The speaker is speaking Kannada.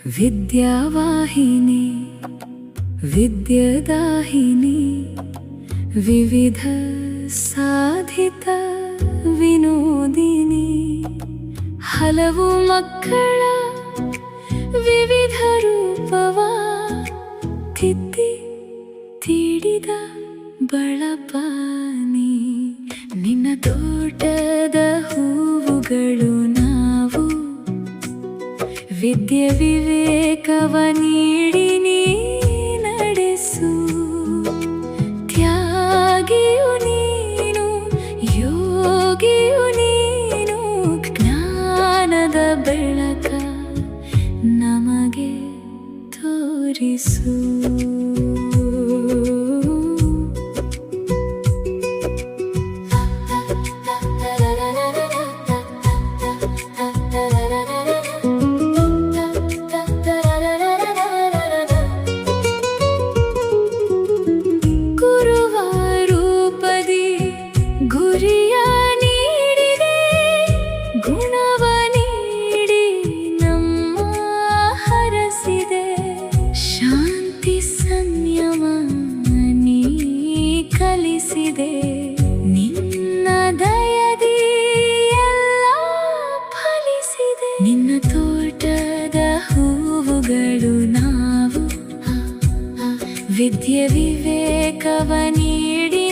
ವಿದ್ಯಾವಾಹಿನಿ ವಿದ್ಯಾದಾಹಿನಿ ವಿವಿಧ ಸಾಧಿತ ವಿನೋದಿನಿ ಹಲವು ಮಕ್ಕಳ ವಿವಿಧ ರೂಪವ ತಿದ್ದಿ ತೀಡಿದ ಬಳಪಾನಿ ನಿನ್ನ ತೋಟದ ಹೂವುಗಳು ನಾವು ವಿದ್ಯೆ ವಿವೇಕವ ನೀಡಿ ನೀ ನಡೆಸು ತ್ಯಾಗಿಯು ನೀನು ಯೋಗಿಯು ನೀನು ಜ್ಞಾನದ ಬೆಳಕ ನಮಗೆ ತೋರಿಸು ಗುರಿಯ ನೀಡಿದೆ ಗುಣವ ನೀಡಿ ನಮ್ಮ ಹರಸಿದೆ ಶಾಂತಿ ಸಂಯಮ ನೀ ಕಲಿಸಿದೆ ನಿನ್ನ ದಯದಿ ಎಲ್ಲ ಫಲಿಸಿದೆ ನಿನ್ನ ತೋಟದ ಹೂವುಗಳು ನಾವು ವಿದ್ಯೆ ವಿವೇಕವ ನೀಡಿ